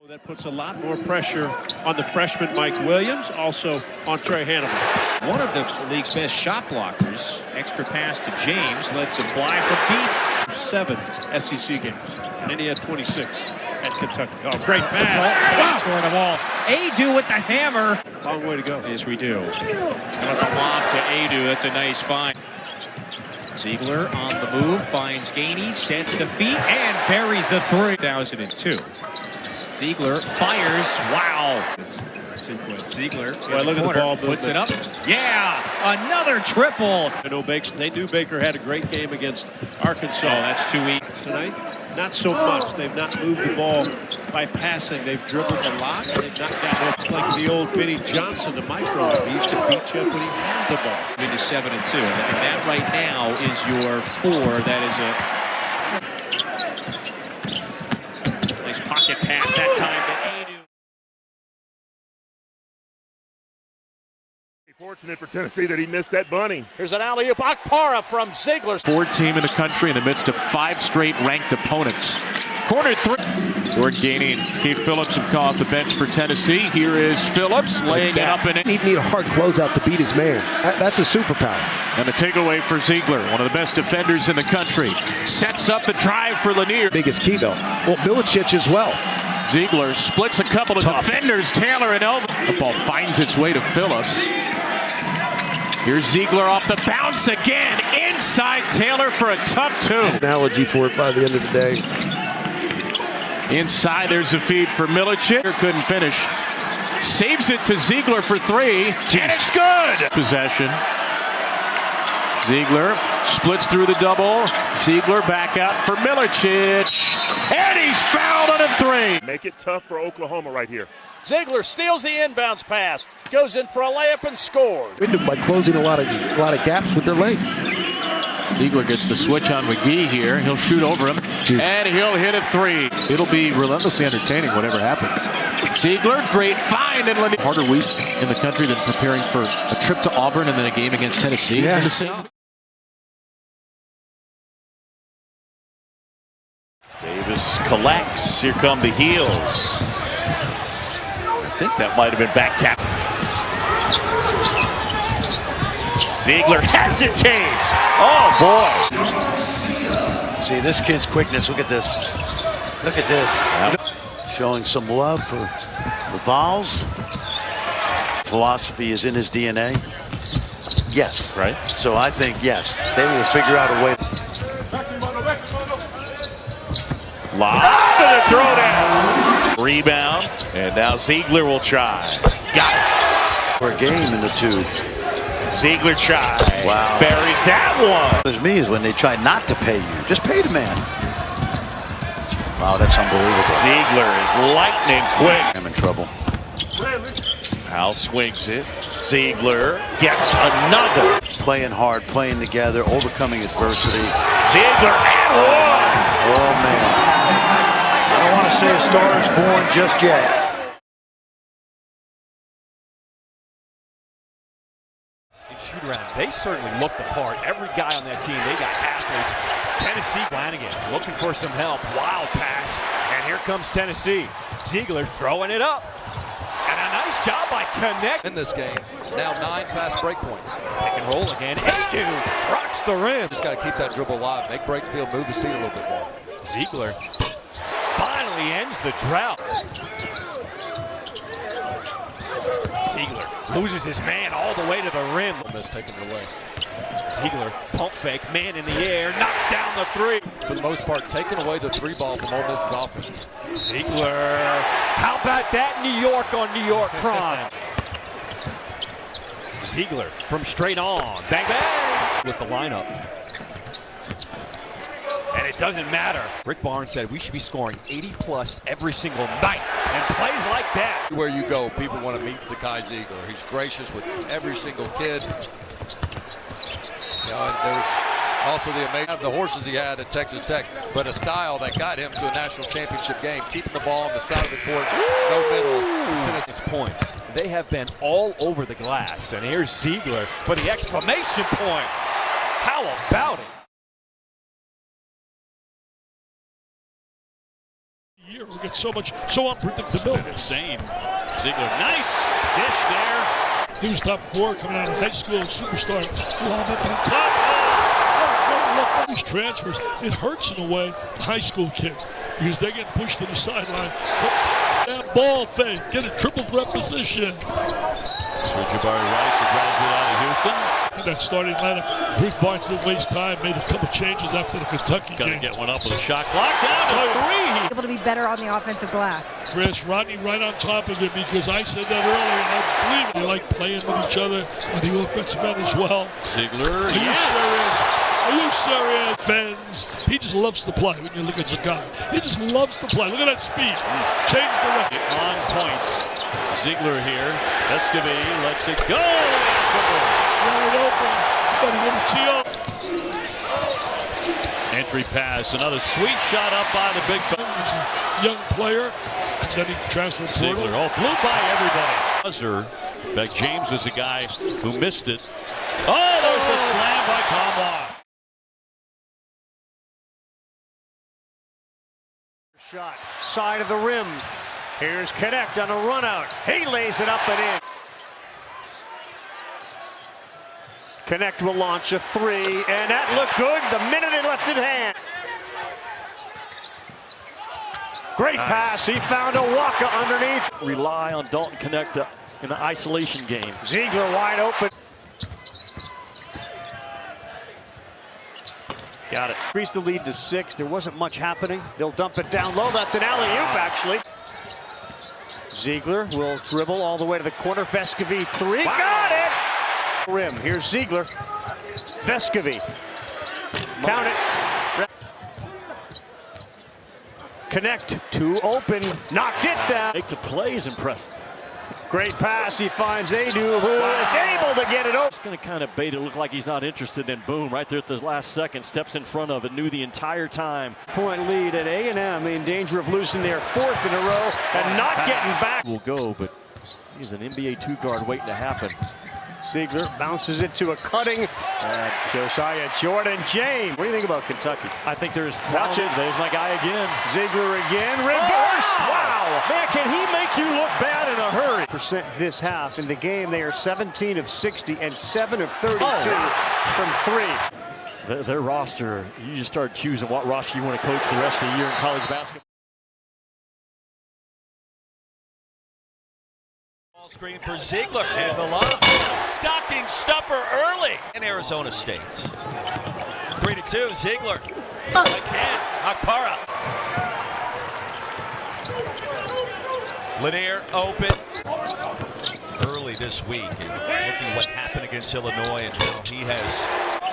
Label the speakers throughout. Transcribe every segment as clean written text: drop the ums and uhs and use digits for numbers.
Speaker 1: That puts a lot more pressure on the freshman Mike Williams, also on Trey Hannibal.
Speaker 2: One of the league's best shot blockers. Extra pass to James, lets him fly from deep.
Speaker 1: 7 SEC games, and then he had 26 at Kentucky. Oh, great pass.
Speaker 2: Wow. Scoring them all. Adu with the hammer.
Speaker 1: Long way to go.
Speaker 2: Yes, we do. And with the lob to Adu, that's a nice find. Zeigler on the move, finds Gainey, sets the feet, and buries the 3. 2002. Zeigler fires. Wow. This sequence. Zeigler.
Speaker 1: Well, look at the ball.
Speaker 2: Puts it up. Yeah. Another triple.
Speaker 1: They knew Baker had a great game against Arkansas.
Speaker 2: Oh, that's 2 weeks.
Speaker 1: Tonight, not so much. They've not moved the ball by passing. They've dribbled a lot. They've not got it like the old Vinnie Johnson, the micro. He used to beat you up when he had the ball.
Speaker 2: Into 7-2. And that right now is your 4. That is a nice pocket pass that time to Adu.
Speaker 3: Fortunate for Tennessee that he missed that bunny.
Speaker 4: Here's an alley-oop. Akpara from Zeigler.
Speaker 5: 4th team in the country in the midst of 5 straight ranked opponents. Corner 3. Jordan Gainey, Keith Phillips have come off the bench for Tennessee. Here is Phillips laying it up in it.
Speaker 6: He'd need a hard closeout to beat his man. That's a superpower.
Speaker 5: And the takeaway for Zeigler, one of the best defenders in the country. Sets up the drive for Lanier.
Speaker 6: Biggest key though. Well, Milicic as well.
Speaker 5: Zeigler splits a couple of defenders, Taylor and Elvin. The ball finds its way to Phillips. Here's Zeigler off the bounce again. Inside Taylor for a tough 2.
Speaker 6: Analogy for it by the end of the day.
Speaker 5: Inside, there's a feed for Milicic. Couldn't finish. Saves it to Zeigler for 3. And it's good! Possession. Zeigler splits through the double. Zeigler back out for Milicic. And he's fouled on a 3.
Speaker 3: Make it tough for Oklahoma right here.
Speaker 4: Zeigler steals the inbounds pass, goes in for a layup and scores.
Speaker 6: By closing a lot of gaps with their length.
Speaker 5: Zeigler gets the switch on McGee here. He'll shoot over him, and he'll hit a 3. It'll be relentlessly entertaining, whatever happens. Zeigler, great find, and Lanier. Harder week in the country than preparing for a trip to Auburn and then a game against Tennessee.
Speaker 6: Yeah.
Speaker 7: Davis collects. Here come the heels. I think that might have been back tap. Zeigler hesitates. Oh, boy.
Speaker 8: See this kid's quickness. Look at this. Look at this. Yep. Showing some love for the Vols. Philosophy is in his DNA. Yes.
Speaker 7: Right.
Speaker 8: So I think, yes, they will figure out a way.
Speaker 7: Lob to the throwdown. Rebound. And now Zeigler will try. Got it.
Speaker 8: For a game in the 2.
Speaker 7: Zeigler tries.
Speaker 8: Wow.
Speaker 7: Buries that one.
Speaker 8: What me is when they try not to pay you. Just pay the man. Wow, that's unbelievable.
Speaker 7: Zeigler is lightning quick.
Speaker 8: I'm in trouble.
Speaker 7: Al swings it. Zeigler gets another.
Speaker 8: Playing hard, playing together, overcoming adversity.
Speaker 7: Zeigler and one.
Speaker 8: Oh, man. I don't want to say a star is born just yet.
Speaker 9: In shoot-arounds, they certainly looked the part. Every guy on that team, they got athletes. Tennessee, Flanagan looking for some help. Wild pass, and here comes Tennessee. Zeigler throwing it up. And a nice job by Connect.
Speaker 10: In this game, now 9 fast break points.
Speaker 9: Pick and roll again. Adu rocks the rim.
Speaker 10: Just got to keep that dribble alive. Make Brakefield move his feet a little bit more.
Speaker 9: Zeigler finally ends the drought. Zeigler loses his man all the way to the rim.
Speaker 10: Ole Miss taking it away.
Speaker 9: Zeigler, pump fake, man in the air, knocks down the 3.
Speaker 10: For the most part, taking away the 3 ball from Ole Miss's offense.
Speaker 9: Zeigler, how about that New York on New York crime? Zeigler from straight on, bang bang, with the lineup. And it doesn't matter. Rick Barnes said we should be scoring 80+ every single night. And plays like that.
Speaker 10: Where you go, people want to meet Zakai Zeigler. He's gracious with every single kid. You know, and there's also the horses he had at Texas Tech, but a style that got him to a national championship game, keeping the ball on the side of the court, no middle.
Speaker 9: It's points. They have been all over the glass. And here's Zeigler for the exclamation point. How about it?
Speaker 11: year. We get so unpredictability.
Speaker 2: It's insane. Zeigler, nice dish there.
Speaker 11: He was top 4 coming out of high school, superstar. Lob up to the top. Look, these transfers, it hurts in a way, the high school kid, because they get pushed to the sideline. That ball fake, get a triple threat position.
Speaker 7: So Jabari Rice, a graduate out of Houston.
Speaker 11: And that starting lineup, Rick Barnes didn't waste time, made a couple changes after the Kentucky game.
Speaker 7: Got to get one up with a shot clock down to 3.
Speaker 12: Able to be better on the offensive glass.
Speaker 11: Chris, Rodney right on top of it, because I said that earlier, and I believe it. They like playing with each other on the offensive end as well.
Speaker 7: Zeigler,
Speaker 11: Are you serious? Are you serious? Fens, he just loves to play when you look at Zakai. He just loves to play. Look at that speed. Change the record.
Speaker 7: On points. Zeigler here. Vescovy lets it go.
Speaker 11: Wide open. But he went to
Speaker 7: Entry pass. Another sweet shot up by the big fella.
Speaker 11: He's a young player. And then he transferred
Speaker 7: Zeigler.
Speaker 11: portal.
Speaker 7: Oh, blew by everybody. Buzzer. In fact, James was the guy who missed it. Oh, there's the slam by Comlock.
Speaker 4: Shot, side of the rim. Here's Connect on a run out. He lays it up and in. Connect will launch a 3, and that looked good the minute it left in hand. Great pass. He found a Waka underneath.
Speaker 13: Rely on Dalton Connect in an isolation game.
Speaker 4: Zeigler wide open. Got it. Increased the lead to 6. There wasn't much happening. They'll dump it down low. That's an alley-oop, actually. Zeigler will dribble all the way to the corner. Vescovy 3. Wow. Got it! Rim. Here's Zeigler. Vescovy. Count it. Connect. 2 open. Knocked it down.
Speaker 13: Make the play is impressive.
Speaker 4: Great pass. He finds Adu, who is able to get it over.
Speaker 13: It's going to kind of bait it, look like he's not interested. Then boom, right there at the last second, steps in front of it, knew the entire time.
Speaker 4: Point lead at A&M, in danger of losing their 4th in a row and not getting back.
Speaker 13: Will go, but he's an NBA 2 guard waiting to happen.
Speaker 4: Zeigler bounces it to a cutting. Josiah Jordan James. What do you think about Kentucky?
Speaker 13: I think there's talent.
Speaker 4: Watch it.
Speaker 13: There's my guy again.
Speaker 4: Ziegler again. Reverse.
Speaker 13: Oh,
Speaker 4: wow.
Speaker 13: Man, can he make you look bad in a hurry?
Speaker 4: Percent this half. In the game, they are 17 of 60 and 7 of 32 from 3.
Speaker 13: Their roster, you just start choosing what roster you want to coach the rest of the year in college basketball.
Speaker 14: Screen for Zeigler and the lob. Stocking stuffer early in Arizona State. 3-2, Zeigler. Again, Akpara. Lanier open. Early this week. And looking what happened against Illinois and how he has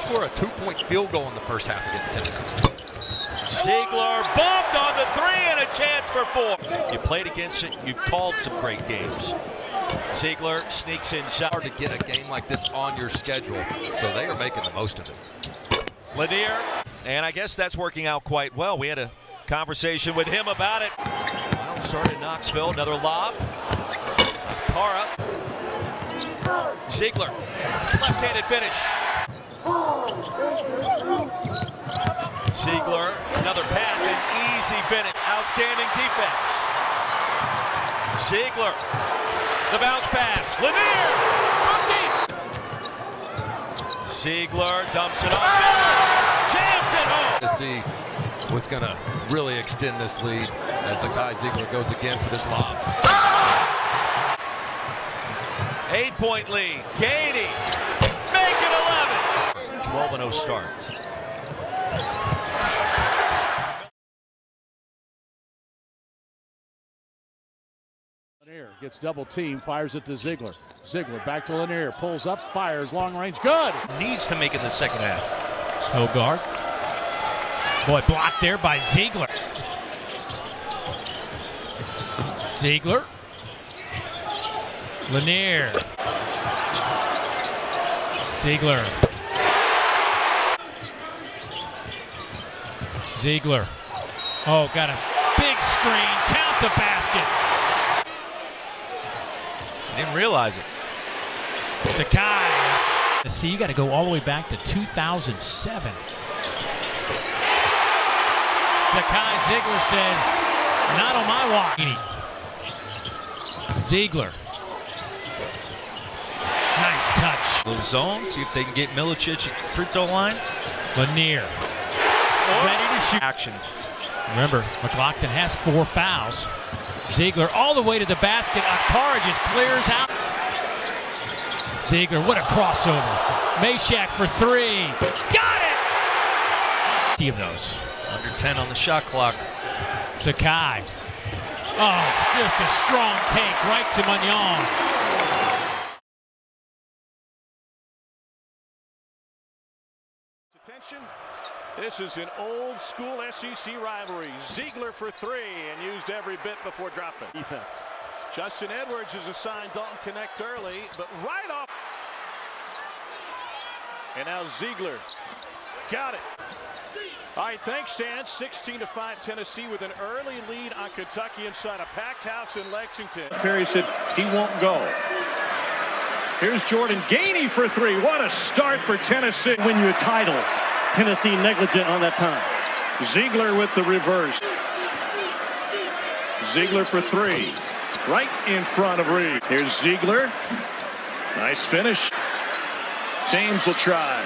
Speaker 14: scored a 2-point field goal in the first half against Tennessee. Zeigler bumped on the 3 and a chance for 4. You played against it. You've called some great games. Zeigler sneaks inside.
Speaker 10: Hard to get a game like this on your schedule, so they are making the most of it.
Speaker 14: Lanier, and I guess that's working out quite well. We had a conversation with him about it. Wild start in Knoxville, another lob. Para. Zeigler, left-handed finish. Zeigler, another pass, an easy finish. Outstanding defense. Zeigler. The bounce pass. Lanier from deep. Zeigler dumps it off. Jams it home.
Speaker 10: To see what's going to really extend this lead as Zakai Zeigler goes again for this lob.
Speaker 14: 8-point lead. Gainey. Make it 11. 12-0 start.
Speaker 15: Lanier gets double team, fires it to Zeigler. Zeigler back to Lanier, pulls up, fires, long range, good.
Speaker 14: Needs to make it in the second half.
Speaker 2: Hogard. Boy, blocked there by Zeigler. Zeigler. Lanier. Zeigler. Zeigler. Oh, got a big screen. Count the basket. Didn't realize it. Zakai. See, you got to go all the way back to 2007. Zakai Zeigler says, Not on my watch. Zeigler. Nice touch.
Speaker 14: Little zone, see if they can get Milicic at the free throw line.
Speaker 2: Lanier. Ready to shoot.
Speaker 14: Action.
Speaker 2: Remember, McLaughlin has 4 fouls. Zeigler all the way to the basket. Akpara just clears out. Zeigler, what a crossover. Meshack for 3. Got it! 50 of those.
Speaker 14: Under 10 on the shot clock.
Speaker 2: Zakai. Oh, just a strong take right to Magnon.
Speaker 16: Attention. This is an old school SEC rivalry. Zeigler for 3 and used every bit before dropping.
Speaker 4: Defense.
Speaker 16: Justin Edwards is assigned Dalton Connect early, but right off. And now Zeigler. Got it. All right, thanks, Stan. 16-5 Tennessee with an early lead on Kentucky inside a packed house in Lexington.
Speaker 1: Perry said he won't go. Here's Jordan Gainey for 3. What a start for Tennessee.
Speaker 13: Win you a title. Tennessee negligent on that time.
Speaker 1: Zeigler with the reverse. Zeigler for 3. Right in front of Reed. Here's Zeigler. Nice finish. James will try.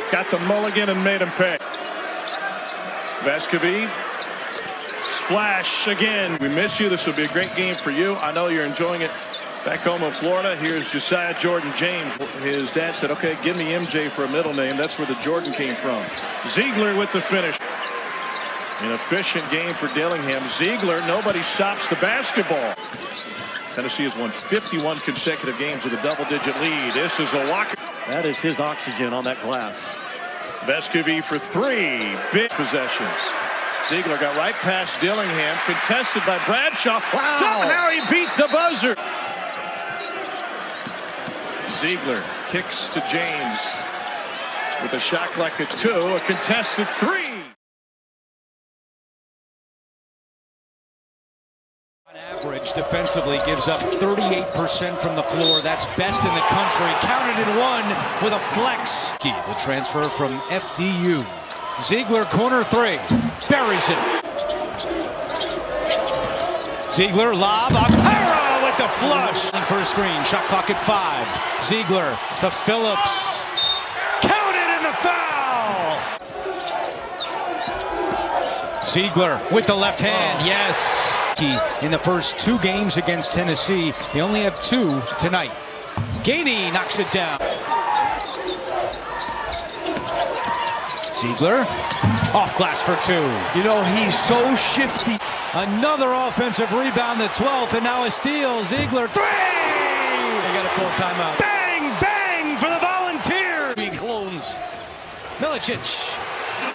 Speaker 1: Got the mulligan and made him pay. Vescovi. Splash again. We miss you. This will be a great game for you. I know you're enjoying it back home in Florida. Here's Josiah Jordan James. His dad said, okay, give me MJ for a middle name. That's where the Jordan came from. Zeigler with the finish. An efficient game for Dillingham. Zeigler, nobody stops the basketball. Tennessee has won 51 consecutive games with a double-digit lead. This is a walk.
Speaker 13: That is his oxygen on that glass.
Speaker 1: Vescovi for 3. Big possessions. Zeigler got right past Dillingham. Contested by Bradshaw. Wow. Somehow he beat the buzzer. Zeigler kicks to James with a shot clock at 2. A contested 3.
Speaker 17: Average defensively gives up 38% from the floor. That's best in the country. Counted in 1 with a flex. The transfer from FDU. Zeigler corner 3. Buries it. Zeigler lob. Akpara with the flush. For a screen. Shot clock at 5. Zeigler to Phillips. Counted in the foul. Zeigler with the left hand. Yes. In the first 2 games against Tennessee, they only have 2 tonight. Gainey knocks it down. Zeigler off glass for 2. You know, he's so shifty. Another offensive rebound, the 12th, and now a steal. Zeigler 3. They got to call timeout. Bang, bang for the Volunteers. Clones. Milicic.